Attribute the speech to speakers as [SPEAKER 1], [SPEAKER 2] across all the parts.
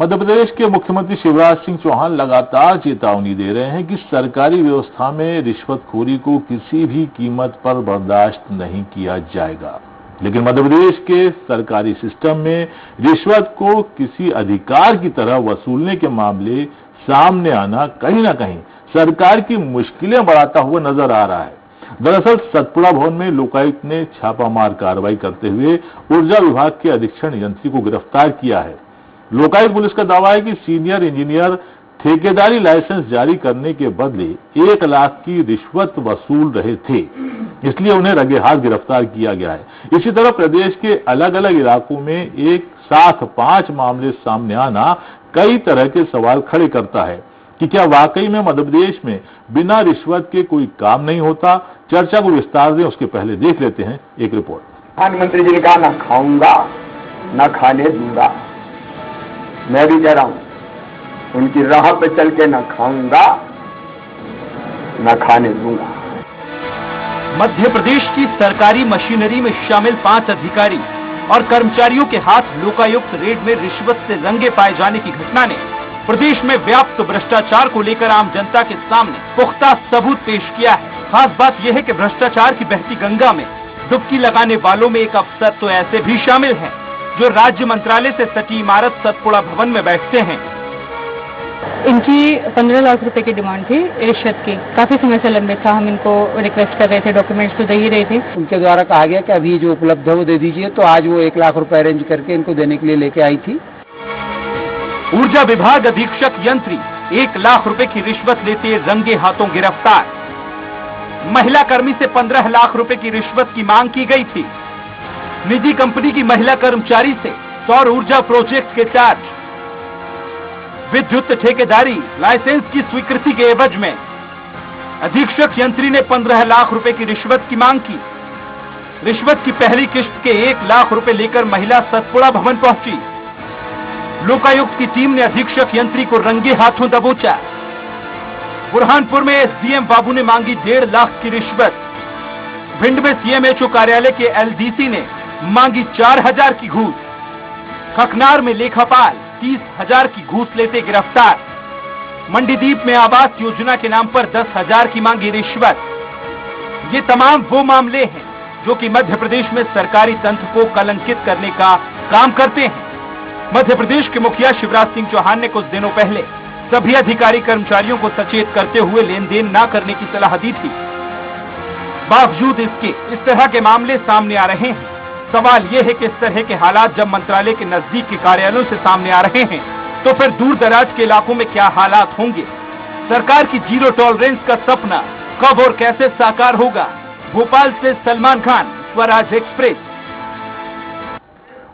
[SPEAKER 1] मध्य प्रदेश के मुख्यमंत्री शिवराज सिंह चौहान लगातार चेतावनी दे रहे हैं कि सरकारी व्यवस्था में रिश्वतखोरी को किसी भी कीमत पर बर्दाश्त नहीं किया जाएगा। लेकिन मध्य प्रदेश के सरकारी सिस्टम में रिश्वत को किसी अधिकार की तरह वसूलने के मामले सामने आना कहीं ना कहीं सरकार की मुश्किलें बढ़ाता हुआ नजर आ रहा है। दरअसल सतपुड़ा भवन में लोकायुक्त ने छापामार कार्रवाई करते हुए ऊर्जा विभाग के अधीक्षण यंत्री को गिरफ्तार किया है। लोकायुक्त पुलिस का दावा है कि सीनियर इंजीनियर ठेकेदारी लाइसेंस जारी करने के बदले 1 लाख की रिश्वत वसूल रहे थे, इसलिए उन्हें रंगे हाथ गिरफ्तार किया गया है। इसी तरह प्रदेश के अलग अलग इलाकों में एक साथ 5 मामले सामने आना कई तरह के सवाल खड़े करता है कि क्या वाकई में मध्य प्रदेश में बिना रिश्वत के कोई काम नहीं होता। चर्चा को विस्तार दें उसके पहले देख लेते हैं एक रिपोर्ट।
[SPEAKER 2] प्रधानमंत्री जी ने कहा ना खाऊंगा ना खाने दूंगा। मैं भी कह रहा हूं उनकी राह पे चल के ना खाऊंगा ना खाने दूंगा।
[SPEAKER 3] मध्य प्रदेश की सरकारी मशीनरी में शामिल 5 अधिकारी और कर्मचारियों के हाथ लोकायुक्त रेड में रिश्वत से रंगे पाए जाने की घटना ने प्रदेश में व्याप्त भ्रष्टाचार को लेकर आम जनता के सामने पुख्ता सबूत पेश किया है। खास बात यह है कि भ्रष्टाचार की बहती गंगा में डुबकी लगाने वालों में एक अफसर तो ऐसे भी शामिल हैं जो राज्य मंत्रालय से सटी इमारत सतपुड़ा भवन में बैठते हैं।
[SPEAKER 4] इनकी 15 लाख रुपए की डिमांड थी रिश्वत की। काफी समय से लंबे था, हम इनको रिक्वेस्ट कर रहे थे, डॉक्यूमेंट्स तो दे ही रहे थे।
[SPEAKER 5] उनके द्वारा कहा गया कि अभी जो उपलब्ध है वो दे दीजिए, तो आज वो 1 लाख रुपए अरेंज करके इनको देने के लिए लेके आई थी।
[SPEAKER 3] ऊर्जा विभाग अधीक्षक यंत्री 1 लाख रुपए की रिश्वत लेते रंगे हाथों गिरफ्तार। महिला कर्मी से 15 लाख रुपए की रिश्वत की मांग की गई थी। निजी कंपनी की महिला कर्मचारी से सौर ऊर्जा प्रोजेक्ट के चार्ज। विद्युत ठेकेदारी लाइसेंस की स्वीकृति के एवज में अधीक्षक यंत्री ने 15 लाख रुपए की रिश्वत की मांग की। रिश्वत की पहली किश्त के 1 लाख रुपए लेकर महिला सतपुड़ा भवन पहुंची। लोकायुक्त की टीम ने अधीक्षक यंत्री को रंगे हाथों दबोचा। बुरहानपुर में एसडीएम बाबू ने मांगी 1.5 लाख की रिश्वत। भिंड में सीएमएचओ कार्यालय के एलडीसी ने मांगी 4,000 की घूस। खकनार में लेखापाल 30,000 की घूस लेते गिरफ्तार। मंडीदीप में आवास योजना के नाम पर 10,000 की मांगी रिश्वत। ये तमाम वो मामले हैं जो कि मध्य प्रदेश में सरकारी तंत्र को कलंकित करने का काम करते हैं। मध्य प्रदेश के मुखिया शिवराज सिंह चौहान ने कुछ दिनों पहले सभी अधिकारी कर्मचारियों को सचेत करते हुए लेन देन न करने की सलाह दी थी। बावजूद इसके इस तरह के मामले सामने आ रहे हैं। सवाल यह है कि इस तरह के हालात जब मंत्रालय के नजदीक के कार्यालयों से सामने आ रहे हैं तो फिर दूर दराज के इलाकों में क्या हालात होंगे। सरकार की जीरो टॉलरेंस का सपना कब और कैसे साकार होगा। भोपाल से सलमान खान, स्वराज एक्सप्रेस।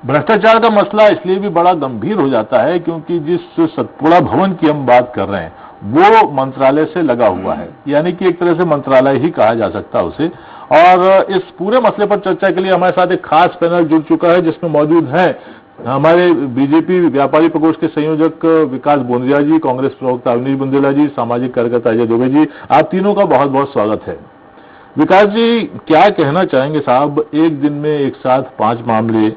[SPEAKER 1] भ्रष्टाचार का मसला इसलिए भी बड़ा गंभीर हो जाता है क्योंकि जिस सतपुड़ा भवन की हम बात कर रहे हैं वो मंत्रालय से लगा हुआ है, यानी कि एक तरह से मंत्रालय ही कहा जा सकता है उसे। और इस पूरे मसले पर चर्चा के लिए हमारे साथ एक खास पैनल जुड़ चुका है जिसमें मौजूद हैं हमारे बीजेपी व्यापारी प्रकोष्ठ के संयोजक विकास बोंदिया जी, कांग्रेस प्रवक्ता अवनीश बुंदेला जी, सामाजिक कार्यकर्ता अजय दुबे जी। आप तीनों का बहुत बहुत स्वागत है। विकास जी, क्या कहना चाहेंगे साहब, एक दिन में एक साथ 5 मामले,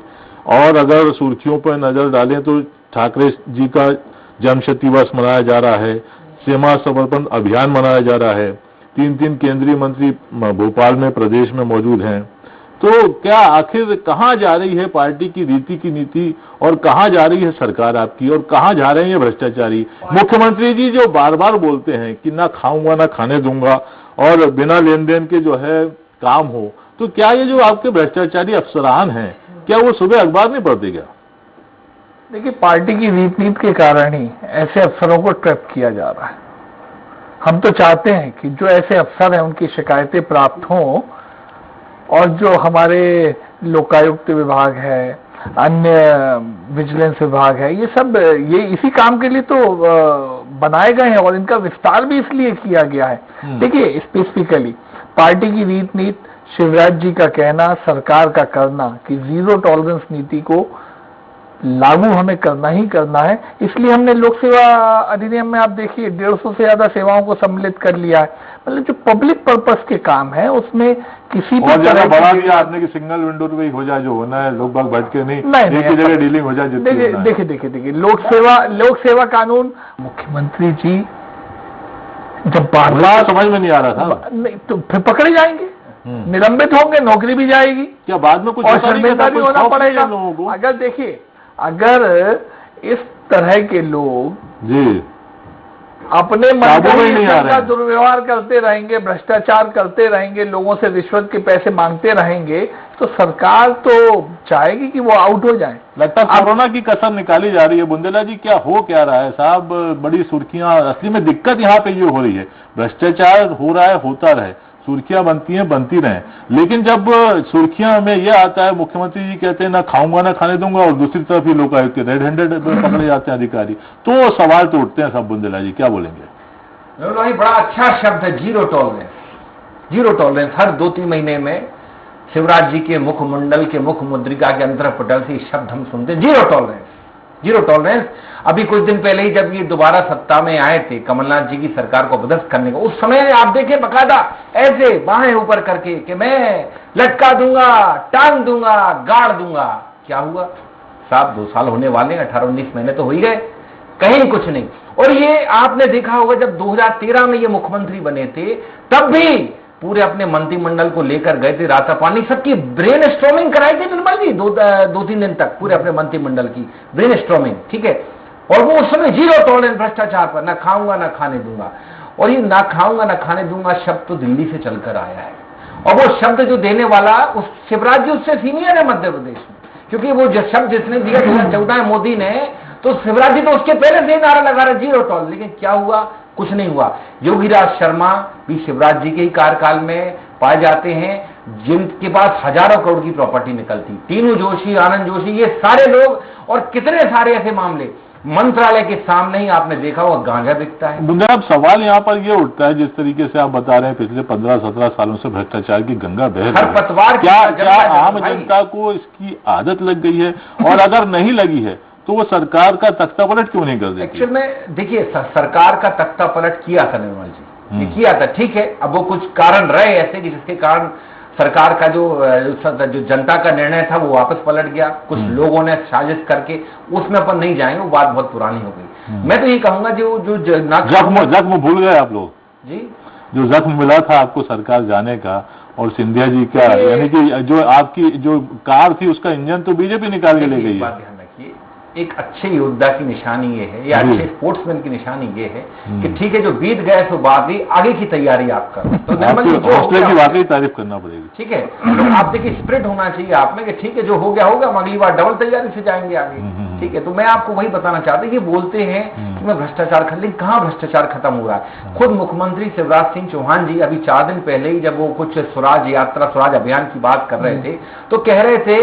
[SPEAKER 1] और अगर सुर्खियों पर नजर डालें तो ठाकरे जी का जन्मशती वर्ष मनाया जा रहा है, सीमा समर्पण अभियान मनाया जा रहा है, 3 केंद्रीय मंत्री भोपाल में प्रदेश में मौजूद हैं, तो क्या आखिर कहां जा रही है पार्टी की रीति की नीति और कहां जा रही है सरकार आपकी और कहां जा रहे हैं भ्रष्टाचारी मुख्यमंत्री जी जो बार बार बोलते हैं कि ना खाऊंगा ना खाने दूंगा और बिना लेन देन के जो है काम हो, तो क्या ये जो आपके भ्रष्टाचारी अफसरान हैं क्या वो सुबह अखबार नहीं पढ़ते क्या?
[SPEAKER 6] देखिए, पार्टी की रीति नीति के कारण ही ऐसे अफसरों को ट्रैप किया जा रहा है। हम तो चाहते हैं कि जो ऐसे अफसर हैं उनकी शिकायतें प्राप्त हों और जो हमारे लोकायुक्त विभाग है, अन्य विजिलेंस विभाग है, ये सब ये इसी काम के लिए तो बनाए गए हैं और इनका विस्तार भी इसलिए किया गया है। देखिए, स्पेसिफिकली पार्टी की रीति नीति, शिवराज जी का कहना, सरकार का करना कि जीरो टॉलरेंस नीति को लागू हमें करना ही करना है। इसलिए हमने लोक सेवा अधिनियम में आप देखिए 150 से ज्यादा सेवाओं को सम्मिलित कर लिया है। मतलब जो पब्लिक पर्पस के काम है उसमें किसी भी
[SPEAKER 1] और ज्यादा
[SPEAKER 6] तरह
[SPEAKER 1] बढ़ा दिया आपने कि सिंगल विंडो पे ही हो जाए, जो होना है लोग बाग बैठ के नहीं एक ही जगह डीलिंग हो जाए।
[SPEAKER 6] देखिए लोक सेवा कानून मुख्यमंत्री जी जब बार
[SPEAKER 1] समझ में नहीं आ रहा था,
[SPEAKER 6] नहीं तो फिर पकड़े जाएंगे, निलंबित होंगे, नौकरी भी जाएगी,
[SPEAKER 1] क्या बाद में कुछ
[SPEAKER 6] और शर्मिंदा भी होना पड़ेगा
[SPEAKER 1] लोगों को।
[SPEAKER 6] अगर देखिए अगर इस तरह के लोग
[SPEAKER 1] जी
[SPEAKER 6] अपने
[SPEAKER 1] काबू में नहीं आ
[SPEAKER 6] मन
[SPEAKER 1] रहे
[SPEAKER 6] का
[SPEAKER 1] हैं।
[SPEAKER 6] दुर्व्यवहार करते रहेंगे, भ्रष्टाचार करते रहेंगे, लोगों से रिश्वत के पैसे मांगते रहेंगे, तो सरकार तो चाहेगी कि वो आउट हो जाए।
[SPEAKER 1] लगता है कोरोना की कसर निकाली जा रही है। बुंदेला जी क्या हो क्या रहा है साहब, बड़ी सुर्खियां, असली में दिक्कत यहाँ पे ये हो रही है, भ्रष्टाचार हो रहा है, होता रहे, सुर्खियां बनती हैं, बनती रहें, लेकिन जब सुर्खियां में यह आता है मुख्यमंत्री जी कहते हैं ना खाऊंगा ना खाने दूंगा, और दूसरी तरफ ही लोकायुक्त के रेड हैंडेड पकड़े जाते हैं अधिकारी, तो सवाल तो उठते हैं सब। बुंदेला जी क्या बोलेंगे?
[SPEAKER 7] भाई बड़ा अच्छा शब्द है, जीरो टॉलरेंस। जीरो टॉलरेंस हर 2-3 महीने में शिवराज जी के मुखमंडल के मुख मुद्रिका के अंतरपटल से शब्द हम सुनते हैं, जीरो टॉलरेंस, जीरो टॉलरेंस। अभी कुछ दिन पहले ही जब ये दोबारा सत्ता में आए थे कमलनाथ जी की सरकार को बदस्त करने को, उस समय आप देखें बकायदा ऐसे बाहें ऊपर करके कि मैं लटका दूंगा, टांग दूंगा, गाड़ दूंगा। क्या हुआ साहब, 2 साल होने वाले हैं, 18-19 महीने तो हो ही गए, कहीं कुछ नहीं। और ये आपने देखा होगा जब 2013 में ये मुख्यमंत्री बने थे तब भी पूरे अपने मंत्रिमंडल को लेकर गए थे, राता पानी सबकी ब्रेन स्टॉर्मिंग कराई थी निर्मल जी 2-3 दिन तक, पूरे अपने मंत्रिमंडल की ब्रेन स्टॉर्मिंग, ठीक है। और वो उस समय जीरो टॉलरेंस भ्रष्टाचार पर, ना खाऊंगा ना खाने दूंगा। और ये ना खाऊंगा ना खाने दूंगा शब्द तो दिल्ली से चलकर आया है, और वो शब्द जो देने वाला उस शिवराज जी उससे सीनियर है मध्य प्रदेश में, क्योंकि वो जो शब्द जिसने दिया 2014 मोदी ने, तो शिवराज जी तो उसके पहले से नारा लगा रहे जीरो टॉल। लेकिन क्या हुआ, कुछ नहीं हुआ। योगीराज शर्मा भी शिवराज जी के ही कार्यकाल में पाए जाते हैं, जिनके पास हजारों करोड़ की प्रॉपर्टी निकलती, तीनू जोशी, आनंद जोशी, ये सारे लोग, और कितने सारे ऐसे मामले मंत्रालय के सामने ही आपने देखा हुआ गांजा बिकता है।
[SPEAKER 1] बुंदेला, अब सवाल यहाँ पर ये उठता है, जिस तरीके से आप बता रहे हैं पिछले 15-17 सालों से भ्रष्टाचार की गंगा बह रही है,
[SPEAKER 7] पतवार
[SPEAKER 1] क्या आम जनता को इसकी आदत लग गई है? और अगर नहीं लगी है तो वो सरकार का तख्ता पलट क्यों नहीं कर देती?
[SPEAKER 7] एक्चुअल में देखिए सरकार का तख्ता पलट किया था निर्मल जी, ये किया था, ठीक है। अब वो कुछ कारण रहे ऐसे कि जिसके कारण सरकार का जो जनता का निर्णय था वो वापस पलट गया, कुछ लोगों ने साजिश करके, उसमें अपन नहीं जाएंगे, वो बात बहुत पुरानी हो गई। मैं तो ये कहूंगा जो
[SPEAKER 1] जख्म भूल गए आप लोग
[SPEAKER 7] जी,
[SPEAKER 1] जो जख्म मिला था आपको सरकार जाने का, और सिंधिया जी का, यानी कि जो आपकी जो कार थी उसका इंजन तो बीजेपी निकाल के ले गई है।
[SPEAKER 7] एक अच्छे योद्धा की निशानी ये है, या अच्छे स्पोर्ट्समैन की निशानी ये है कि ठीक है जो बीत गए तो बात ही, आगे की तैयारी आप करो। तो
[SPEAKER 1] हौसले की वाकई तारीफ करना पड़ेगी,
[SPEAKER 7] ठीक है। तो आप देखिए स्प्रिट होना चाहिए आप में कि ठीक है जो हो गया होगा, हम अगली बार डबल तैयारी से जाएंगे आगे, ठीक है। तो मैं आपको वही बताना चाहता हूं, ये बोलते हैं कि मैं भ्रष्टाचार खत्म, लेकिन कहां भ्रष्टाचार खत्म हो रहा है। खुद मुख्यमंत्री शिवराज सिंह चौहान जी अभी 4 दिन पहले ही जब वो कुछ स्वराज यात्रा, स्वराज अभियान की बात कर रहे थे, तो कह रहे थे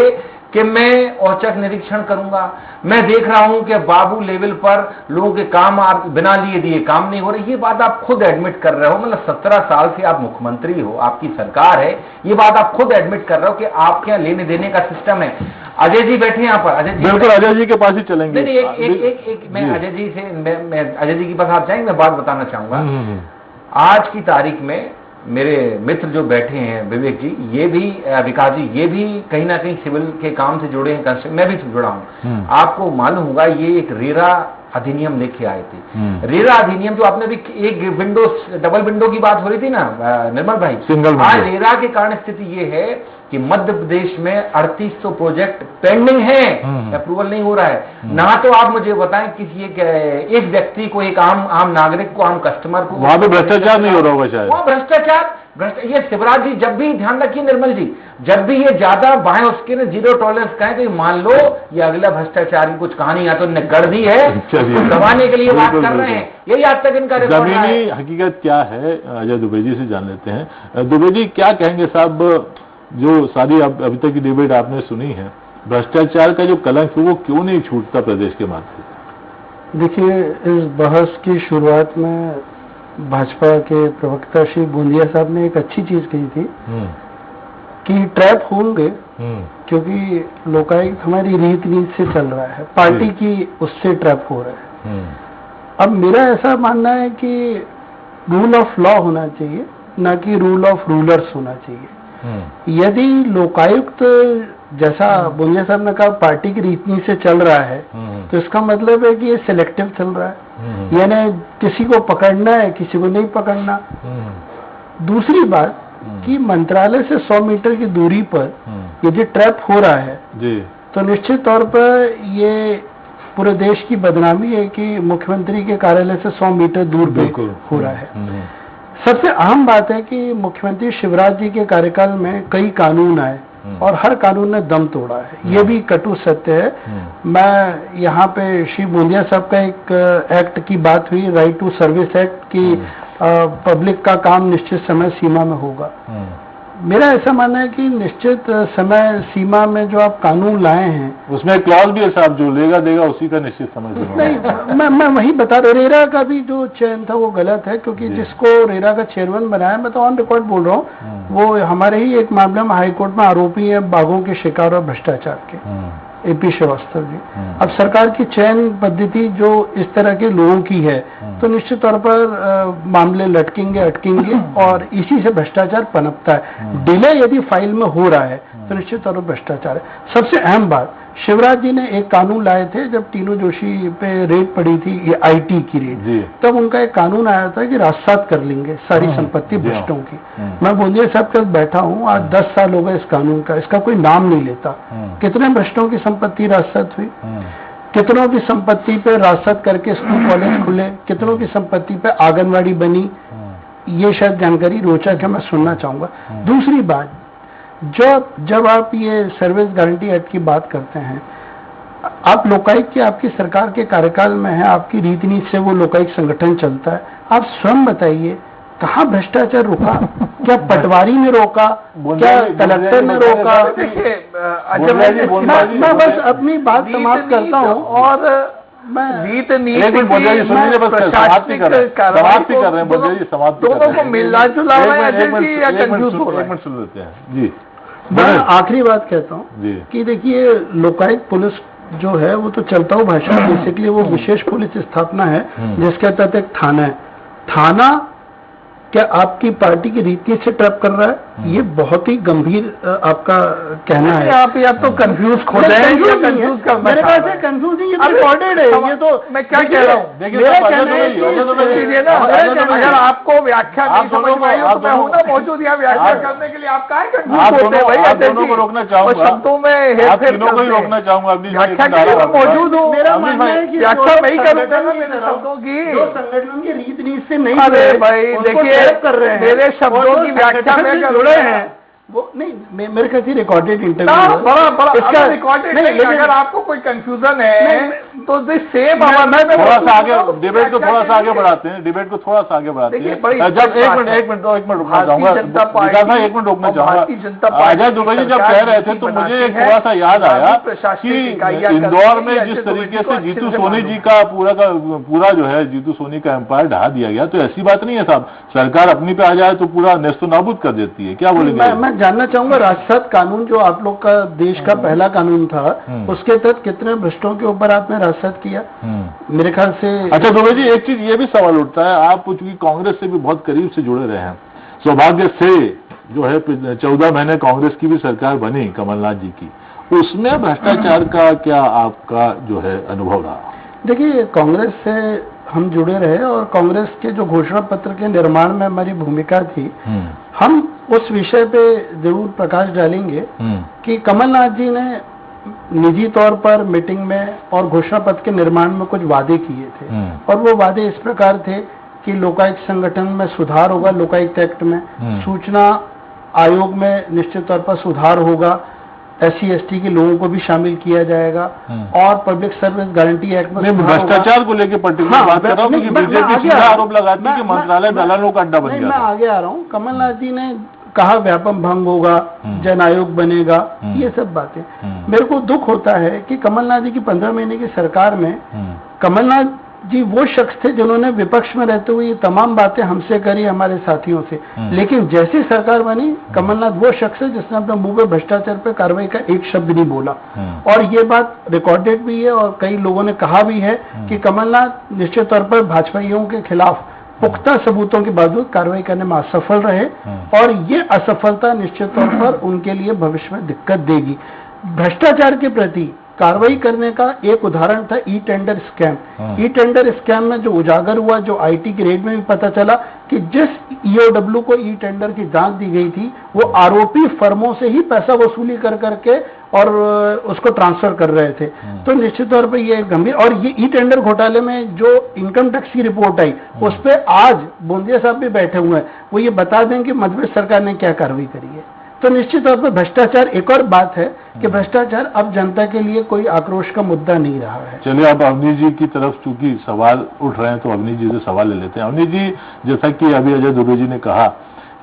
[SPEAKER 7] कि मैं औचक निरीक्षण करूंगा, मैं देख रहा हूं कि बाबू लेवल पर लोगों के काम आप बिना लिए दिए काम नहीं हो रहे। ये बात आप खुद एडमिट कर रहे हो, मतलब 17 साल से आप मुख्यमंत्री हो, आपकी सरकार है, ये बात आप खुद एडमिट कर रहे हो कि आपके यहाँ लेने देने का सिस्टम है। अजय जी बैठे यहाँ पर, अजय जी
[SPEAKER 1] बिल्कुल अजय जी के पास ही चलेंगे।
[SPEAKER 7] मैं अजय जी से, मैं अजय जी के पास आप जाएंगे, मैं बात बताना चाहूंगा। आज की तारीख में मेरे मित्र जो बैठे हैं विवेक जी, ये भी विकास जी, ये भी कहीं ना कहीं सिविल के काम से जुड़े हैं, मैं भी जुड़ा हूं। आपको मालूम होगा ये एक रेरा अधिनियम लेके आए थे। रेरा अधिनियम जो आपने भी एक विंडो, डबल विंडो की बात हो रही थी ना निर्मल भाई, आज रेरा के कारण स्थिति ये है कि मध्य प्रदेश में 3800 प्रोजेक्ट पेंडिंग है, अप्रूवल नहीं हो रहा है। ना तो आप मुझे बताएं किसी एक व्यक्ति को, एक आम नागरिक को, आम कस्टमर को
[SPEAKER 1] वहां तो भ्रष्टाचार नहीं हो रहा होगा शायद।
[SPEAKER 7] वो भ्रष्टाचार, ये शिवराज जी जब भी ध्यान रखिए निर्मल जी, जब भी ये ज्यादा बाएं उसके ने जीरो टॉलरेंस कहें तो ये मान लो ये अगला भ्रष्टाचार की कुछ कहानी या तो गढ़ दी है, दबाने के लिए बात कर रहे हैं, यही आज तक इनका
[SPEAKER 1] जमीनी हकीकत क्या है अजय दुबे जी से जान लेते हैं। दुबे जी क्या कहेंगे साहब, जो सारी अभी तक की डिबेट आपने सुनी है, भ्रष्टाचार का जो कलंक है वो क्यों नहीं छूटता प्रदेश के माध्यम से?
[SPEAKER 8] देखिए, इस बहस की शुरुआत में भाजपा के प्रवक्ता श्री बूंदिया साहब ने एक अच्छी चीज कही थी कि ट्रैप होंगे क्योंकि लोकायुक्त हमारी रीत नीति से चल रहा है, पार्टी की उससे ट्रैप हो रहा है। अब मेरा ऐसा मानना है कि रूल ऑफ लॉ होना चाहिए, ना कि रूल ऑफ रूलर्स होना चाहिए। यदि लोकायुक्त जैसा बुंदिया साहब ने कहा पार्टी की रीत नीति से चल रहा है, तो इसका मतलब है कि ये सिलेक्टिव चल रहा है, यानी किसी को पकड़ना है, किसी को नहीं पकड़ना। दूसरी बात कि मंत्रालय से 100 मीटर की दूरी पर यदि ट्रैप हो रहा है तो निश्चित तौर पर ये पूरे देश की बदनामी है कि मुख्यमंत्री के कार्यालय से 100 मीटर दूर पे हो रहा है। सबसे अहम बात है कि मुख्यमंत्री शिवराज जी के कार्यकाल में कई कानून आए और हर कानून ने दम तोड़ा है, ये भी कटु सत्य है। मैं यहाँ पे श्री बूंदिया साहब का एक एक्ट की बात हुई, राइट टू सर्विस एक्ट की, पब्लिक का काम निश्चित समय सीमा में होगा। मेरा ऐसा मानना है कि निश्चित समय सीमा में जो आप कानून लाए हैं
[SPEAKER 1] उसमें क्लॉज भी है साहब, जो लेगा देगा उसी का निश्चित समय सीमा।
[SPEAKER 8] नहीं, मैं वही बता रहा हूँ, रेरा का भी जो चयन था वो गलत है, क्योंकि जिसको रेरा का चेयरमैन बनाया, मैं तो ऑन रिकॉर्ड बोल रहा हूँ, वो हमारे ही एक मामले में हाईकोर्ट में आरोपी है बाघों के शिकार और भ्रष्टाचार के, AP श्रीवास्तव जी। अब सरकार की चयन पद्धति जो इस तरह के लोगों की है, तो निश्चित तौर पर मामले लटकेंगे अटकेंगे और इसी से भ्रष्टाचार पनपता है। डिले यदि फाइल में हो रहा है तो निश्चित तौर पर भ्रष्टाचार है। सबसे अहम बात, शिवराज जी ने एक कानून लाए थे जब टीनू जोशी पे रेड पड़ी थी, ये IT की रेड, तब उनका एक कानून आया था कि राजसात कर लेंगे सारी संपत्ति भ्रष्टों की। मैं बूंदिया साहब के साथ बैठा हूँ, आज 10 साल हो गए इस कानून का, इसका कोई नाम नहीं लेता। कितने भ्रष्टों की संपत्ति राजसात हुई, कितनों की संपत्ति पे राजसात करके स्कूल कॉलेज खुले, कितनों की संपत्ति पे आंगनवाड़ी बनी, ये शायद जानकारी रोचक है, मैं सुनना चाहूंगा। दूसरी बात, जब आप ये सर्विस गारंटी एक्ट की बात करते हैं, आप लोकायुक्त की आपकी सरकार के कार्यकाल में है, आपकी रीति नीति से वो लोकायुक्त संगठन चलता है, आप स्वयं बताइए कहाँ भ्रष्टाचार रुका? क्या पटवारी ने रोका, क्या कलेक्टर ने रोका? मैं बस अपनी बात समाप्त करता हूँ और
[SPEAKER 6] रीत नीति
[SPEAKER 8] दोनों को मिलना जुला
[SPEAKER 1] सुन लेते हैं जी।
[SPEAKER 8] मैं आखिरी बात कहता हूँ कि देखिए लोकायुक्त पुलिस जो है वो तो चलता हुआ भाषा, बेसिकली वो विशेष पुलिस स्थापना है जिसके तहत एक थाना है। थाना क्या आपकी पार्टी की रीति से ट्रैप कर रहा है? ये बहुत ही गंभीर आपका कहना है।
[SPEAKER 6] आप या तो कंफ्यूज खोल रहे हैं या कंफ्यूज कर,
[SPEAKER 8] मेरे पास है कंफ्यूज नहीं, ये तो रिकॉर्डेड है। ये तो
[SPEAKER 6] मैं क्या कह रहा हूँ, अगर आपको व्याख्या नहीं समझ में आई तो मैं हूँ ना मौजूद यहाँ व्याख्या करने के लिए। आप काहे कंफ्यूज होते हैं भाई?
[SPEAKER 1] दोनों को रोकना चाहूंगा,
[SPEAKER 6] शब्दों में
[SPEAKER 1] तीनों को ही रोकना चाहूंगा।
[SPEAKER 6] व्याख्या के लिए मौजूद हूँ,
[SPEAKER 8] मेरा मानना है कि
[SPEAKER 6] व्याख्या मैं ही करूँगा मेरे शब्दों की।
[SPEAKER 8] जो संगठन की रीत नीति से नहीं,
[SPEAKER 6] अरे भाई देखिए
[SPEAKER 8] कर रहे हैं,
[SPEAKER 6] मेरे शब्दों की व्याख्या में
[SPEAKER 8] जुड़े हैं वो नहीं, मेरे ख्याल से रिकॉर्डेड इंटरव्यू
[SPEAKER 6] बड़ा इसका रिकॉर्डेड नहीं। अगर आपको कोई कंफ्यूजन है तो दिस सेम
[SPEAKER 1] थोड़ा सा आगे डिबेट को थोड़ा सा आगे बढ़ाते हैं, डिबेट को थोड़ा सा आगे बढ़ाते हैं। जब एक मिनट रुकना चाहूंगा, एक मिनट रोकना चाहूंगा। अजय दुबे जी जब कह रहे थे तो मुझे एक थोड़ा सा याद आया कि इंदौर में जिस तरीके से जीतू सोनी जी का पूरा जो है जीतू सोनी का एम्पायर ढहा दिया गया, तो ऐसी बात नहीं है साहब, सरकार अपनी पे आ जाए तो पूरा नेस्तो नाबूद कर देती है। क्या बोलेंगे?
[SPEAKER 8] मैं जानना चाहूंगा, राजसात कानून जो आप लोग का देश का पहला कानून था, उसके तहत कितने भ्रष्टों के ऊपर आपने राजसात किया? मेरे ख्याल से।
[SPEAKER 1] अच्छा दुबे जी, एक चीज ये भी सवाल उठता है, आप चूंकि कांग्रेस से भी बहुत करीब से जुड़े रहे हैं, सौभाग्य से जो है 14 महीने कांग्रेस की भी सरकार बनी कमलनाथ जी की, उसमें भ्रष्टाचार का क्या आपका जो है अनुभव रहा?
[SPEAKER 8] देखिए, कांग्रेस से हम जुड़े रहे और कांग्रेस के जो घोषणा पत्र के निर्माण में हमारी भूमिका थी, हम उस विषय पे जरूर प्रकाश डालेंगे कि कमलनाथ जी ने निजी तौर पर मीटिंग में और घोषणा पत्र के निर्माण में कुछ वादे किए थे और वो वादे इस प्रकार थे कि लोकायुक्त संगठन में सुधार होगा, लोकायुक्त एक्ट में सूचना आयोग में निश्चित तौर पर सुधार होगा, SC/ST के लोगों को भी शामिल किया जाएगा और पब्लिक सर्विस गारंटी एक्ट में
[SPEAKER 1] भ्रष्टाचार को लेकर पर्टिकुलर बात कर रहा हूं कि बीजेपी सीधा आरोप लगाती है कि मंत्रालय दलालों का अड्डा बन गया।
[SPEAKER 8] मैं आगे आ रहा हूं। कमलनाथ जी ने कहा व्यापम भंग होगा, जन आयोग बनेगा, ये सब बातें। मेरे को दुख होता है कि कमलनाथ जी की 15 महीने की सरकार में कमलनाथ जी वो शख्स थे जिन्होंने विपक्ष में रहते हुए ये तमाम बातें हमसे करी, हमारे साथियों से। लेकिन जैसी सरकार बनी, कमलनाथ वो शख्स है जिसने अपने मुंह पे भ्रष्टाचार पे कार्रवाई का एक शब्द नहीं बोला। और ये बात रिकॉर्डेड भी है और कई लोगों ने कहा भी है कि कमलनाथ निश्चित तौर पर भाजपाइयों के खिलाफ पुख्ता सबूतों के बावजूद कार्रवाई करने में असफल रहे और ये असफलता निश्चित तौर पर उनके लिए भविष्य में दिक्कत देगी। भ्रष्टाचार के प्रति कार्रवाई करने का एक उदाहरण था e tender scam. E tender scam में जो उजागर हुआ, जो आईटी की रेड में भी पता चला कि जिस ईओडब्ल्यू को ई टेंडर की जांच दी गई थी वो आरोपी फर्मों से ही पैसा वसूली कर करके और उसको ट्रांसफर कर रहे थे। तो निश्चित तौर पर ये गंभीर, और ये ई टेंडर घोटाले में जो इनकम टैक्स की रिपोर्ट आई उस पर आज बोंदिया साहब भी बैठे हुए हैं, वो ये बता दें कि मध्य प्रदेश सरकार ने क्या कार्रवाई करी है। तो निश्चित तौर पर भ्रष्टाचार एक और बात है कि भ्रष्टाचार अब जनता के लिए कोई आक्रोश का मुद्दा नहीं रहा है।
[SPEAKER 1] चलिए अब अवनीश जी की तरफ चूंकि सवाल उठ रहे हैं तो अवनीश जी से सवाल ले लेते हैं। अवनीश जी, जैसा कि अभी अजय दुबे जी ने कहा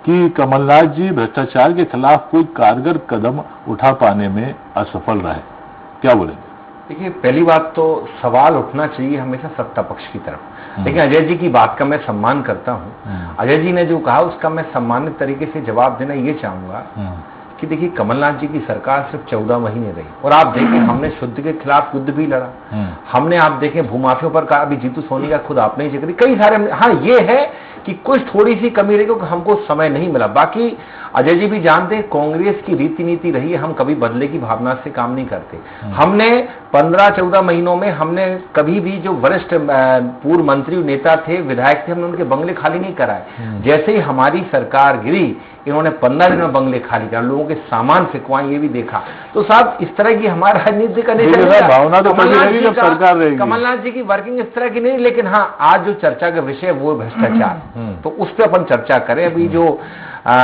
[SPEAKER 1] कि कमलनाथ जी भ्रष्टाचार के खिलाफ कोई कारगर कदम उठा पाने में असफल रहे, क्या बोलेंगे?
[SPEAKER 7] देखिए, पहली बात तो सवाल उठना चाहिए हमेशा सत्ता पक्ष की तरफ। लेकिन अजय जी की बात का मैं सम्मान करता हूं। अजय जी ने जो कहा उसका मैं सम्मानित तरीके से जवाब देना ये चाहूंगा कि देखिए, कमलनाथ जी की सरकार सिर्फ 14 महीने रही और आप देखें हमने शुद्ध के खिलाफ युद्ध भी लड़ा। हमने आप देखें भूमाफियों पर कहा, अभी जीतू सोनी का खुद आपने ही जिक्र, कई सारे। हाँ, ये है कि कुछ थोड़ी सी कमी रही क्योंकि हमको समय नहीं मिला। बाकी अजय जी भी जानते हैं कांग्रेस की रीति नीति रही है, हम कभी बदले की भावना से काम नहीं करते। हमने 15-14 महीनों में हमने कभी भी जो वरिष्ठ पूर्व मंत्री नेता थे, विधायक थे, हमने उनके बंगले खाली नहीं कराए। जैसे ही हमारी सरकार गिरी, इन्होंने 15 दिन में बंगले खाली कर, लोगों के सामान फेंकवाए, ये भी देखा। तो साहब इस तरह की हमारा राजनीति का
[SPEAKER 1] भावना तो सरकार रहेगी।
[SPEAKER 7] कमलनाथ जी की वर्किंग इस तरह की नहीं, लेकिन हाँ आज जो चर्चा का विषय वो भ्रष्टाचार, तो उस पर अपन चर्चा करें। अभी जो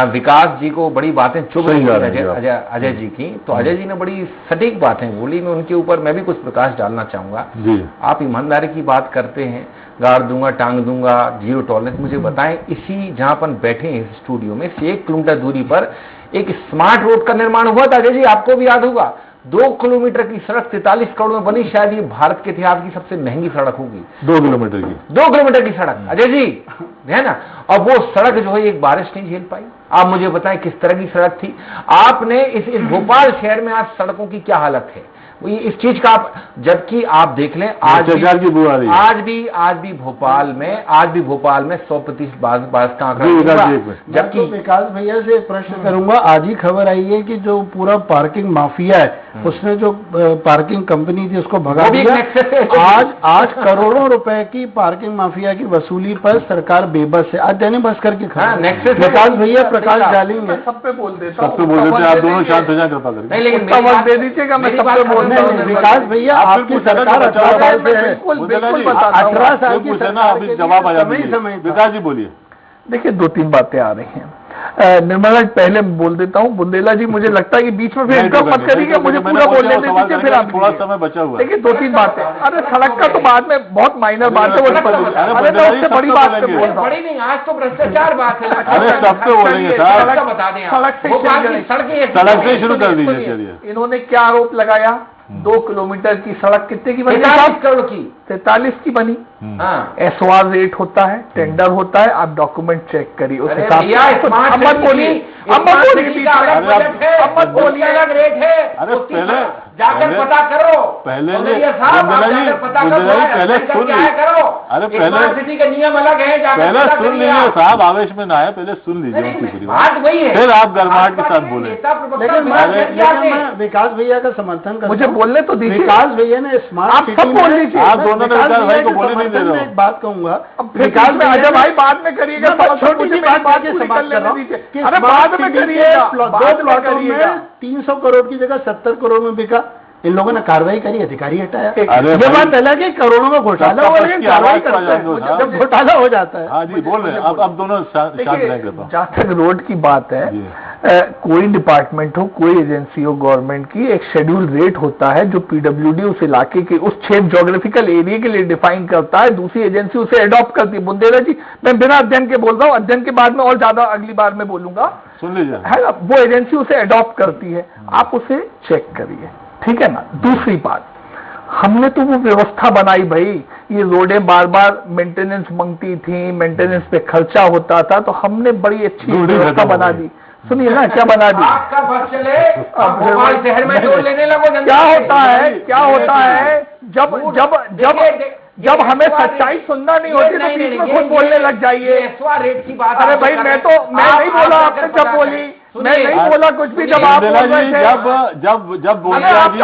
[SPEAKER 7] विकास जी को बड़ी बातें चुभ रही है अजय जी की, तो अजय जी ने बड़ी सटीक बातें बोली। मैं उनके ऊपर मैं भी कुछ प्रकाश डालना चाहूंगा। आप ईमानदारी की बात करते हैं, गाड़ दूंगा, टांग दूंगा, जीरो टॉलरेंस। मुझे बताएं, इसी जहां अपन बैठे हैं स्टूडियो में से 1 किलोमीटर दूरी पर एक स्मार्ट रोड का निर्माण हुआ था अजय जी, आपको भी याद होगा। 2 किलोमीटर की सड़क 43 करोड़ में बनी, शायद ये भारत के इतिहास की सबसे महंगी सड़क होगी।
[SPEAKER 1] 2 किलोमीटर की
[SPEAKER 7] 2 किलोमीटर की सड़क अजय जी, है ना। और वो सड़क जो है एक बारिश नहीं झेल पाई। आप मुझे बताएं किस तरह की सड़क थी। आपने इस भोपाल शहर में आज सड़कों की क्या हालत है इस चीज का आप, जबकि आप देख लें आज भी भोपाल में 100% बास का आंकड़ा,
[SPEAKER 8] जबकि विकास भैया से प्रश्न करूंगा। आज ही खबर आई है कि जो पूरा पार्किंग माफिया है उसने जो पार्किंग कंपनी थी उसको भगा दिया। आज करोड़ों रुपए की पार्किंग माफिया की वसूली पर सरकार बेबस है। आज दैनिक भास्कर की खबर। विकास भैया प्रकाश डालेंगे,
[SPEAKER 6] सब पे बोल देता
[SPEAKER 1] आप दोनों शांत हो जाए कृपा करके।
[SPEAKER 7] लेकिन
[SPEAKER 6] दे दीजिएगा, मैं सब पे बोल।
[SPEAKER 8] विकास भैया आपकी सरकार 18 साल से है, 18 साल की
[SPEAKER 1] अभी जवाब आ जाए। विकास जी बोलिए।
[SPEAKER 6] देखिए, 2-3 बातें आ रही हैं। निर्मला जी पहले बोल देता हूँ, बुंदेला जी मुझे लगता है कि बीच में फिर इंटरप्ट मत करिएगा, मुझे पूरा बोलने दीजिए, फिर आप
[SPEAKER 1] थोड़ा समय बचा हुआ।
[SPEAKER 6] देखिए 2-3 बातें। अरे सड़क का तो बाद में बहुत माइनर बात है, उससे बड़ी बात पे बोल रहा हूँ।
[SPEAKER 7] बड़ी नहीं, आज तो भ्रष्टाचार बात है।
[SPEAKER 1] अरे सब पे बोलेंगे साहब,
[SPEAKER 7] बता दें,
[SPEAKER 1] सड़क से शुरू कर दीजिए। चलिए,
[SPEAKER 6] इन्होंने क्या आरोप लगाया? 2 किलोमीटर की सड़क कितने की बनी?
[SPEAKER 7] 43 करोड़ की,
[SPEAKER 6] 43 की बनी। एसवार रेट होता है, टेंडर होता है, आप डॉक्यूमेंट चेक करिए उस हिसाब से।
[SPEAKER 7] अलग रेट है।
[SPEAKER 1] अरे पहले
[SPEAKER 7] जाकर पता करो,
[SPEAKER 1] पहले
[SPEAKER 7] सिटी के नियम अलग है,
[SPEAKER 1] पहले सुन लीजिए साहब, आवेश में ना है, पहले सुन लीजिए उनकी पूरी बात,
[SPEAKER 7] वही है।
[SPEAKER 1] फिर आप गर्माहट के साथ बोले।
[SPEAKER 8] लेकिन मैं विकास भैया का समर्थन करता हूं।
[SPEAKER 6] मुझे बोलने तो दीजिए।
[SPEAKER 8] विकास भैया ने स्मार्ट
[SPEAKER 6] आप सब बोल लीजिए।
[SPEAKER 1] आप दोनों ने विकास भाई को बोलने नहीं दे रहे हो।
[SPEAKER 8] एक बात कहूंगा,
[SPEAKER 6] विकास में अजय भाई बाद में करिएगा,
[SPEAKER 8] छोटी सी बात आगे समाप्त कर रहा हूं कि
[SPEAKER 6] अरे बाद में करिएगा,
[SPEAKER 8] 2 प्लॉटों में 300 करोड़ की जगह 70 करोड़ में बिका। इन लोगों ने कार्रवाई करी, अधिकारी हटाया। ये बात अलग है, करोड़ों में घोटाला हो, लेकिन कार्रवाई करते हैं जब घोटाला हो जाता है।
[SPEAKER 1] हाँ जी, बोल रहे हैं। अब दोनों शांत रहेंगे।
[SPEAKER 6] जहाँ तक रोड की बात है, कोई डिपार्टमेंट हो, कोई एजेंसी हो गवर्नमेंट की, एक शेड्यूल रेट होता है जो पीडब्ल्यूडी उस इलाके के, उस क्षेत्र ज्योग्राफिकल एरिया के लिए डिफाइन करता है। दूसरी एजेंसी उसे अडॉप्ट करती है। बुंदेला जी, मैं बिना अध्ययन के बोल रहा हूँ, अध्ययन के बाद में और ज्यादा अगली बार में बोलूंगा,
[SPEAKER 1] सुन लीजिए,
[SPEAKER 6] है ना। वो एजेंसी उसे अडॉप्ट करती है, आप उसे चेक करिए, ठीक है ना। दूसरी बात, हमने तो वो व्यवस्था बनाई भाई, ये रोडें बार बार मेंटेनेंस मांगती थी, मेंटेनेंस पे खर्चा होता था, तो हमने बड़ी अच्छी व्यवस्था बना दी। सुनिए ना क्या बना दी।
[SPEAKER 7] आपका बस चले भोपाल शहर में टोल लेने लगो।
[SPEAKER 6] क्या होता है जब हमें सच्चाई सुनना नहीं होती तो बीच में खुद बोलने लग जाइए।
[SPEAKER 7] रेट की बात।
[SPEAKER 6] अरे भाई मैं नहीं बोला, आपने जब बोली मैं नहीं बोला कुछ भी, जब आप बोल रहे थे
[SPEAKER 1] जब बुंदेला जी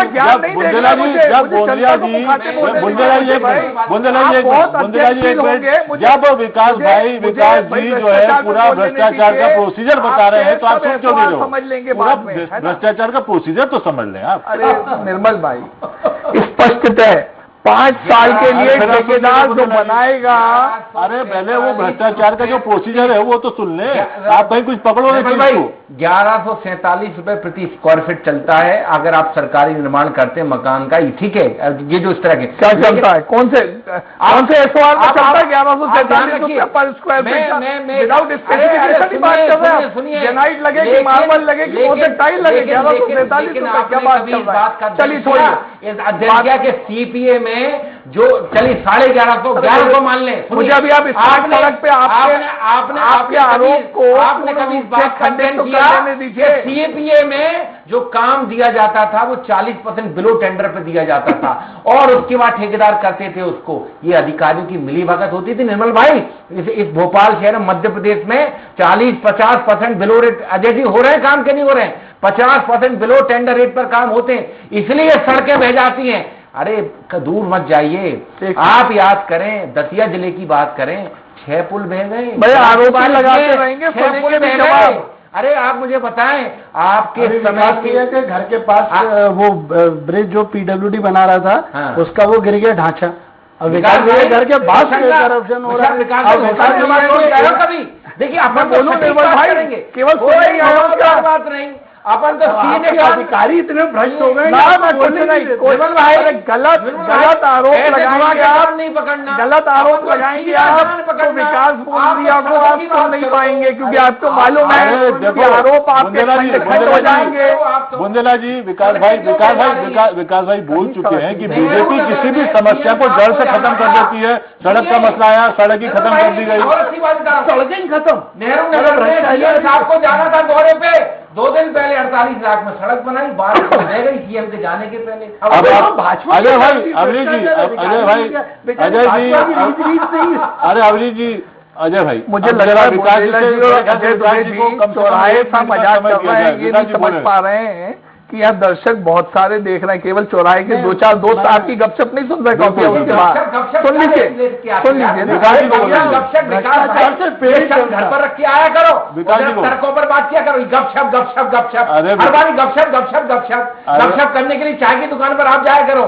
[SPEAKER 1] जब विकास जी जो है पूरा भ्रष्टाचार का प्रोसीजर बता रहे हैं, तो आप सुन क्यों नहीं रहे हो?
[SPEAKER 6] समझ लेंगे बाद में,
[SPEAKER 1] भ्रष्टाचार का प्रोसीजर तो समझ लें आप।
[SPEAKER 6] अरे निर्मल भाई, स्पष्ट है 5 साल के लिए ठेकेदार जो बनाएगा।
[SPEAKER 1] अरे पहले वो भ्रष्टाचार का जो प्रोसीजर है वो तो सुन ले, आप कहीं कुछ पकड़ो नहीं भाई।
[SPEAKER 7] 1147 रुपए प्रति स्क्वायर फीट चलता है अगर आप सरकारी निर्माण करते हैं मकान का। ठीक है, ये जो इस तरह के
[SPEAKER 6] क्या चलता है, कौन से SOR में चलता है 1147 रुपए पर स्क्वायर फीट? विदाउट स्पेसिफिकेशन की बात कर रहे हैं।
[SPEAKER 7] सुनिए,
[SPEAKER 6] ग्रेनाइट लगेगी, मार्बल लगेगी, कौन से टाइल लगेगी? 1147 रुपए क्या बात कर रहा है? चलिए छोड़िए,
[SPEAKER 7] के सीपीए में जो चली 1150 मान लें।
[SPEAKER 6] मुझे अभी आप सड़क पे आपके आरोप को
[SPEAKER 7] आपने कभी इस बात का खंडन किया? सीपीए में जो काम दिया जाता था वो 40% बिलो टेंडर पे दिया जाता था और उसके बाद ठेकेदार करते थे उसको। ये अधिकारियों की मिलीभगत होती थी निर्मल भाई। इस भोपाल शहर मध्य प्रदेश में 40-50% बिलो रेट अजय जी हो रहे हैं, काम के नहीं हो रहे हैं। 50% बिलो टेंडर रेट पर काम होते हैं, इसलिए सड़कें बह जाती हैं। अरे दूर मत जाइए, आप याद करें दतिया जिले की बात करें, 6 पुल बह गए।
[SPEAKER 6] आरोप लगाते रहेंगे,
[SPEAKER 7] 6 पुल बह गए। अरे आप मुझे बताएं, आपके समय
[SPEAKER 8] के घर के पास वो ब्रिज जो PWD बना रहा था, उसका वो गिर गया ढांचा। अब विकास घर के पास करप्शन हो रहा है।
[SPEAKER 7] कभी देखिए, अपन बोलो भाई, केवल बात नहीं, अपन तो
[SPEAKER 8] अधिकारी इतने भ्रष्ट हो गए।
[SPEAKER 6] गलत आरोप लगाएंगे आप,
[SPEAKER 7] नहीं पकड़ना,
[SPEAKER 6] गलत आरोप लगाएंगे आप तो विकास बोल आप सुन नहीं पाएंगे, क्योंकि आपको मालूम है आरोप आपके खंड हो जाएंगे।
[SPEAKER 1] बुंदेला जी, विकास भाई बोल चुके हैं कि बीजेपी किसी भी समस्या को जड़ से खत्म कर देती है। सड़क का मसला आया, सड़क ही खत्म कर दी गई,
[SPEAKER 7] सड़कें ही खत्म। नेहरू नगर में आपको जाना था दौरे पे, 2 दिन पहले 48 लाख में सड़क बनाई, 12 रह गई सीएम के जाने के पहले।
[SPEAKER 1] अजय भाई, अजय भाई
[SPEAKER 6] मुझे लग रहा है चौराहे सा मजाक कर रहे हैं, ये नहीं समझ पा रहे हैं कि यहाँ दर्शक बहुत सारे देख रहे हैं, केवल चौराहे के 2-4 दोस्त आपकी गपशप नहीं सुन रहे। उसके बाद सुन लीजिए घर पर रख के आया करो, सड़कों पर बात किया करो, गपशप करने के लिए चाय की दुकान पर आप जाया करो।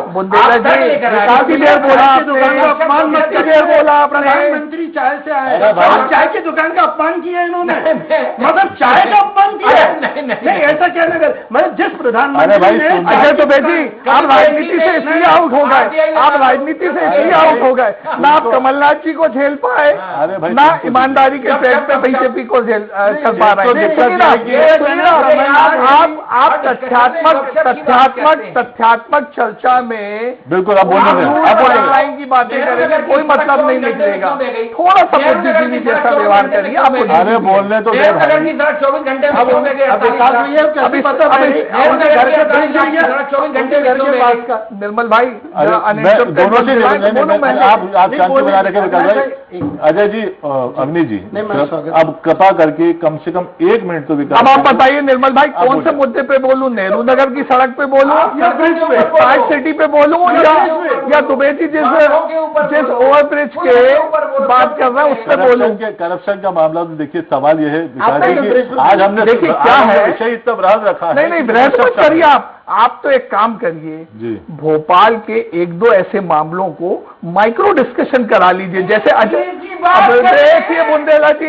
[SPEAKER 8] प्रधानमंत्री चाय से आए, चाय की दुकान का अपमान किया इन्होंने, मतलब चाय का अपमान किया। नहीं ऐसा कहने का मतलब जिस प्रधानमंत्री ने,
[SPEAKER 6] अजय तो बेटी आप राजनीति से इसलिए आउट हो गए, आप राजनीति से इसलिए आउट हो गए, ना आप कमलनाथ जी को झेल पाए, ना ईमानदारी के ट्रैक पे बीजेपी को झेल कर पा रहे हैं। आप तथ्यात्मक चर्चा में
[SPEAKER 1] बिल्कुल आप बोलेंगे
[SPEAKER 6] की बातें करेंगे, कोई मतलब नहीं निकलेगा। थोड़ा सा बुद्धिजीवी जैसा व्यवहार करिए आप।
[SPEAKER 1] अरे बोलने तो
[SPEAKER 7] 24 घंटे
[SPEAKER 6] निर्मल भाई
[SPEAKER 1] दोनों से आप शांति बना रखे विकास भाई। अजय जी, अग्नि जी, अब कृपा करके कम से कम 1 मिनट तो विकास।
[SPEAKER 6] अब आप बताइए निर्मल भाई, कौन से मुद्दे पे बोलूं? नेहरू नगर की सड़क पे बोलूं या स्मार्ट सिटी पे बोलूं या दुबेती जिस ओवरब्रिज के बात कर रहा है उस पर बोलूं?
[SPEAKER 1] करप्शन का मामला तो देखिए, सवाल यह है विकास जी, आज हमने
[SPEAKER 6] देखिए क्या है
[SPEAKER 1] विषय इतना बृहद रखा है।
[SPEAKER 6] नहीं बृहद मत करिए आप तो एक काम करिए, भोपाल के 1-2 ऐसे मामलों को माइक्रो डिस्कशन करा लीजिए, जैसे अजय देखिए बुंदेला जी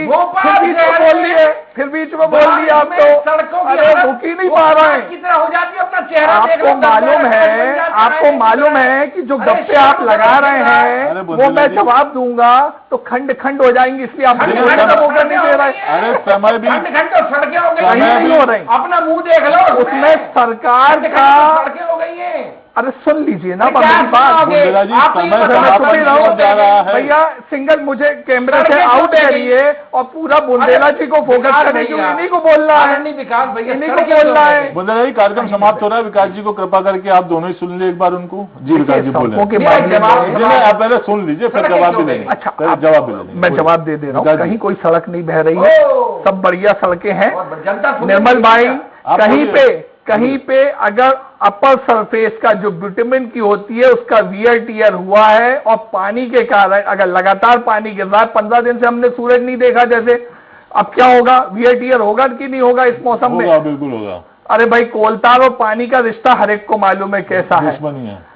[SPEAKER 6] फिर बीच में बोल लिए आप तो
[SPEAKER 7] सड़कों की
[SPEAKER 6] रुक ही नहीं पा रहे हैं।
[SPEAKER 7] कितना हो जाती है, अपना चेहरा
[SPEAKER 6] आपको मालूम है कि जो गप्पे आप लगा रहे हैं वो मैं जवाब दूंगा तो खंड खंड हो जाएंगी, इसलिए आप मौका नहीं दे रहे।
[SPEAKER 1] अरे समय भी
[SPEAKER 7] खंड सड़कें हो गई,
[SPEAKER 6] नहीं हो रही,
[SPEAKER 7] अपना मुंह देख लो,
[SPEAKER 6] उसमें सरकार का
[SPEAKER 7] सड़कें हो गई है।
[SPEAKER 6] अरे सुन लीजिए ना
[SPEAKER 7] क्या
[SPEAKER 6] मेरी बात।
[SPEAKER 7] सुनाओगे?
[SPEAKER 1] बुंदेला जी,
[SPEAKER 7] आप ही
[SPEAKER 1] समय
[SPEAKER 7] बताओ,
[SPEAKER 1] समाप्त
[SPEAKER 7] सुन ही रहा हूं।
[SPEAKER 1] होने जा रहा है।
[SPEAKER 6] भैया सिंगल मुझे कैमरे से
[SPEAKER 7] सड़कें
[SPEAKER 6] आउट
[SPEAKER 7] क्यों
[SPEAKER 6] करिए और पूरा बुंदेला जी को फोकस
[SPEAKER 7] विकास
[SPEAKER 6] करें,
[SPEAKER 7] भैया,
[SPEAKER 6] इन्हीं को बोलना है,
[SPEAKER 7] नहीं विकास भैया,
[SPEAKER 6] इन्हीं को
[SPEAKER 7] सड़कें
[SPEAKER 6] बोलना
[SPEAKER 7] क्यों
[SPEAKER 6] है।
[SPEAKER 1] बुंदेला जी, कार्यक्रम समाप्त हो रहा है, विकास जी को कृपा करके आप दोनों ही सुन लीजिए एक बार उनको। जी विकास जी बोले।
[SPEAKER 6] सड़कों के
[SPEAKER 7] ये
[SPEAKER 6] मामले
[SPEAKER 7] जवाब-
[SPEAKER 6] में-
[SPEAKER 1] जी नहीं, आप पहले सुन लीजिए फिर
[SPEAKER 7] सड़कें
[SPEAKER 1] जवाब
[SPEAKER 7] क्यों
[SPEAKER 1] भी लेंगे।
[SPEAKER 6] अच्छा
[SPEAKER 1] पहले
[SPEAKER 6] आप-
[SPEAKER 1] जवाब भी लेंगे।
[SPEAKER 6] मैं जवाब दे रहा हूँ,
[SPEAKER 1] विकास जी।
[SPEAKER 6] कहीं कोई सड़क नहीं बह रही है,
[SPEAKER 7] ओ!
[SPEAKER 6] सब बढ़िया सड़कें हैं।
[SPEAKER 7] और जनता सुन
[SPEAKER 6] निर्मल
[SPEAKER 7] रही
[SPEAKER 6] भाई,
[SPEAKER 7] है।
[SPEAKER 1] आप
[SPEAKER 6] कहीं पे अगर अपर सरफेस का जो बिटुमिन की होती है उसका वियर टियर हुआ है और पानी के कारण अगर लगातार पानी गिर रहा है, 15 दिन से हमने सूरज नहीं देखा जैसे, अब क्या होगा? वियर टियर होगा कि नहीं होगा इस मौसम में?
[SPEAKER 1] होगा, बिल्कुल होगा।
[SPEAKER 6] अरे भाई, कोलतार और पानी का रिश्ता हर एक को मालूम है कैसा है।
[SPEAKER 1] दुश्मनी है।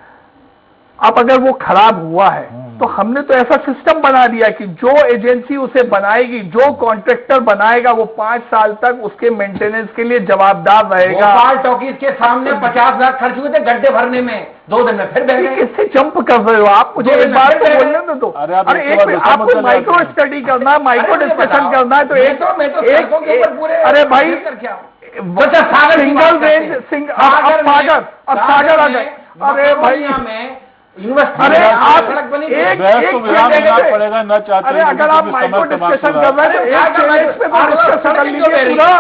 [SPEAKER 6] अब अगर वो खराब हुआ है तो हमने तो ऐसा सिस्टम बना दिया कि जो एजेंसी उसे बनाएगी, जो कॉन्ट्रैक्टर बनाएगा, वो 5 साल तक उसके मेंटेनेंस के लिए जवाबदार रहेगा।
[SPEAKER 7] भोपाल टॉकीज के सामने 50 लाख खर्च हुए थे गड्ढे भरने में, 2 दिन में फिर बह गए।
[SPEAKER 6] किससे जंप कर रहे हो आप? मुझे एक बात तो बोलने दो तो।
[SPEAKER 1] अरे आप एक
[SPEAKER 6] एक
[SPEAKER 1] बार
[SPEAKER 6] मिनट,
[SPEAKER 1] दूसरा
[SPEAKER 6] आपको
[SPEAKER 1] मुद्दा ले
[SPEAKER 6] माइक्रो
[SPEAKER 1] आते हैं।
[SPEAKER 6] स्टडी करना है, माइक्रो
[SPEAKER 7] अरे
[SPEAKER 6] डिस्कशन
[SPEAKER 7] बताओ।
[SPEAKER 6] करना है तो
[SPEAKER 7] मैं तो सड़कों के ऊपर पूरे
[SPEAKER 6] अरे भाई,
[SPEAKER 7] करके आऊं। अच्छा, सागर की
[SPEAKER 6] सिंगल
[SPEAKER 7] बात करते
[SPEAKER 6] रेंज
[SPEAKER 7] हैं।
[SPEAKER 6] अब सागर आ गए। अरे भाई,
[SPEAKER 7] में यूनिवर्सिटी
[SPEAKER 6] अरे
[SPEAKER 7] में
[SPEAKER 6] आप
[SPEAKER 7] सड़क बनी थी।
[SPEAKER 6] एक
[SPEAKER 1] बहस को विराम देना पड़ेगा, न चाहते
[SPEAKER 6] अरे
[SPEAKER 1] हुए
[SPEAKER 6] अगर
[SPEAKER 1] भी
[SPEAKER 6] आप
[SPEAKER 1] समय
[SPEAKER 6] माइक्रो
[SPEAKER 1] समाप्त
[SPEAKER 6] डिस्कशन
[SPEAKER 1] हो
[SPEAKER 6] कर
[SPEAKER 1] रहा है।
[SPEAKER 6] रहे हैं तो
[SPEAKER 7] अरे
[SPEAKER 6] एक चैलेंज पे
[SPEAKER 7] आप
[SPEAKER 6] तो डिस्कस कर
[SPEAKER 7] सड़कें क्यों
[SPEAKER 6] लीजिए
[SPEAKER 7] ले रही
[SPEAKER 6] पूरा।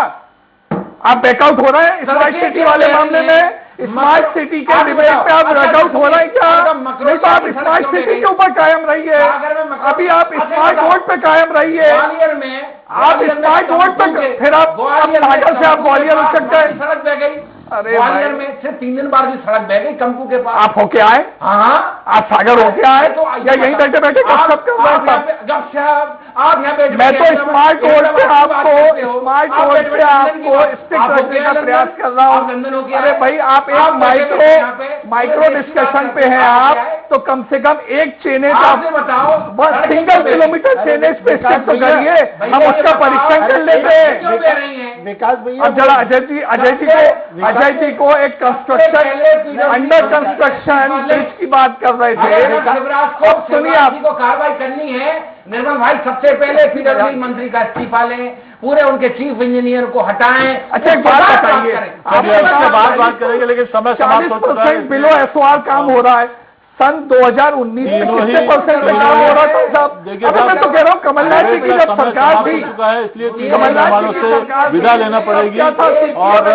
[SPEAKER 6] आप बैकआउट हो रहे हैं स्मार्ट
[SPEAKER 7] सड़कें
[SPEAKER 6] सिटी
[SPEAKER 7] क्यों
[SPEAKER 6] वाले
[SPEAKER 7] ले रही
[SPEAKER 6] मामले
[SPEAKER 7] हैं?
[SPEAKER 6] में? स्मार्ट सिटी के
[SPEAKER 7] आप
[SPEAKER 6] डिबेट पे आप
[SPEAKER 7] बताओ,
[SPEAKER 6] बैकआउट हो रहे हैं क्या?
[SPEAKER 7] अच्छा, मकरोनिया
[SPEAKER 6] नहीं तो आप
[SPEAKER 7] की सड़क
[SPEAKER 6] स्मार्ट
[SPEAKER 7] क्यों ले
[SPEAKER 6] सिटी
[SPEAKER 7] गई?
[SPEAKER 6] के ऊपर कायम रहिए,
[SPEAKER 7] सागर में मकरोनिया-
[SPEAKER 6] अभी आप
[SPEAKER 7] अच्छा,
[SPEAKER 6] स्मार्ट
[SPEAKER 7] बताओ।
[SPEAKER 6] रोड पे कायम रहिए।
[SPEAKER 7] ग्वालियर में
[SPEAKER 6] आप स्मार्ट रोड पे, फिर आप सागर से आप ग्वालियर उठ सकते हैं।
[SPEAKER 7] सड़क बह गई।
[SPEAKER 6] अरे
[SPEAKER 7] ग्वालियर
[SPEAKER 6] भाई।
[SPEAKER 7] में सिर्फ 3 दिन बाद भी सड़क बह गई कंपू के पास।
[SPEAKER 6] आप होके आए,
[SPEAKER 7] हाँ,
[SPEAKER 6] आप सागर होके आए
[SPEAKER 7] तो
[SPEAKER 6] या यहीं बैठे बैठे गपशप कर रहे हैं सब?
[SPEAKER 7] आप यहाँ पे
[SPEAKER 6] मैं तो स्मार्ट रोड पे आपको स्मार्ट रोड पे आपको स्टिक रखने का प्रयास कर रहा हूँ। अरे भाई, आप एक माइक्रो डिस्कशन पे हैं आप, तो कम से कम एक चेनेज आप
[SPEAKER 7] बताओ,
[SPEAKER 6] बस सिंगल किलोमीटर चेनेज पे स्टिक तो करिए, हम उसका परीक्षण कर लेते हैं।
[SPEAKER 8] विकास भैया,
[SPEAKER 6] अब जरा अजय जी को एक कंस्ट्रक्शन, अंडर कंस्ट्रक्शन ब्रिज की बात कर रहे थे। अब सुनिए आप,
[SPEAKER 7] को कार्रवाई करनी है। निर्मल भाई, सबसे पहले पीडब्ल्यूडी मंत्री का इस्तीफा लें, पूरे उनके चीफ इंजीनियर को हटाएं।
[SPEAKER 6] अच्छा एक बात बताइए,
[SPEAKER 1] चलिए, इसके बाद बात करेंगे, लेकिन समय समाप्त हो चुका है।
[SPEAKER 6] 40% बिलो SOR काम हो रहा है। सन 2019 में कितने परसेंट पे काम हो रहा था साहब?
[SPEAKER 1] देखिए
[SPEAKER 6] अरे मैं तो कह रहा हूँ कमलनाथ जी की जब सरकार थी,
[SPEAKER 1] चुका है, इसलिए तीनों
[SPEAKER 6] कमलनाथ जी
[SPEAKER 1] मेहमानों
[SPEAKER 6] की
[SPEAKER 1] से
[SPEAKER 6] सरकार थी,
[SPEAKER 1] विदा लेना पड़ेगी।
[SPEAKER 6] क्या था?
[SPEAKER 1] और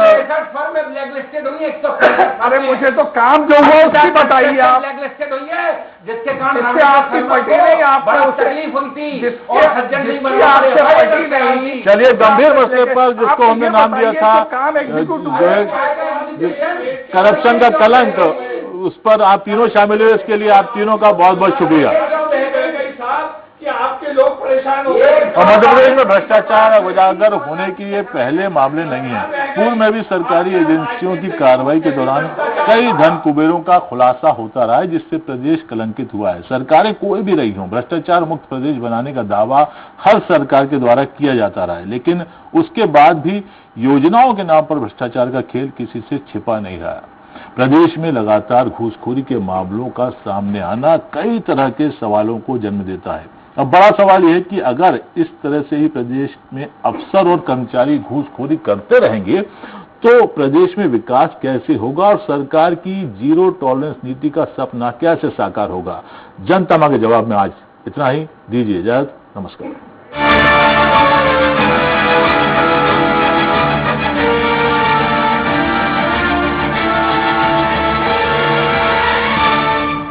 [SPEAKER 7] फर्म में ब्लैकलिस्टेड हुई है, 150।
[SPEAKER 6] अरे मुझे तो काम जो हुआ उसकी बताइए आप,
[SPEAKER 7] ब्लैकलिस्टेड हुई है, जिसके कारण
[SPEAKER 6] जिससे आपकी पटी नहीं, आपको
[SPEAKER 7] बड़ा
[SPEAKER 6] उससे-
[SPEAKER 7] तकलीफ हुई थी
[SPEAKER 6] जिसके-
[SPEAKER 7] और सज्जन सिंह
[SPEAKER 6] जिसकी आपसे पटी नहीं।
[SPEAKER 1] चलिए, गंभीर मसले पर जिसको
[SPEAKER 6] आप
[SPEAKER 1] हमने
[SPEAKER 6] ये
[SPEAKER 1] नाम दिया
[SPEAKER 6] बताइए
[SPEAKER 1] था
[SPEAKER 6] कि काम एग्जीक्यूट
[SPEAKER 1] जो है करप्शन का कलंक, उस पर आप तीनों शामिल हुए, इसके लिए आप तीनों का बहुत बहुत शुक्रिया।
[SPEAKER 6] कि आपके लोग परेशान हो
[SPEAKER 1] और मध्य प्रदेश में भ्रष्टाचार उजागर होने के ये पहले मामले नहीं है। पूर्व में भी सरकारी एजेंसियों की कार्रवाई के दौरान कई धन कुबेरों का खुलासा होता रहा है, जिससे प्रदेश कलंकित हुआ है। सरकारें कोई भी रही हों, भ्रष्टाचार मुक्त प्रदेश बनाने का दावा हर सरकार के द्वारा किया जाता रहा है, लेकिन उसके बाद भी योजनाओं के नाम पर भ्रष्टाचार का खेल किसी से छिपा नहीं रहा। प्रदेश में लगातार घूसखोरी के मामलों का सामने आना कई तरह के सवालों को जन्म देता है। अब बड़ा सवाल यह है कि अगर इस तरह से ही प्रदेश में अफसर और कर्मचारी घूसखोरी करते रहेंगे तो प्रदेश में विकास कैसे होगा और सरकार की जीरो टॉलरेंस नीति का सपना कैसे साकार होगा? जनता के जवाब में आज इतना ही। दीजिए इजाजत, नमस्कार।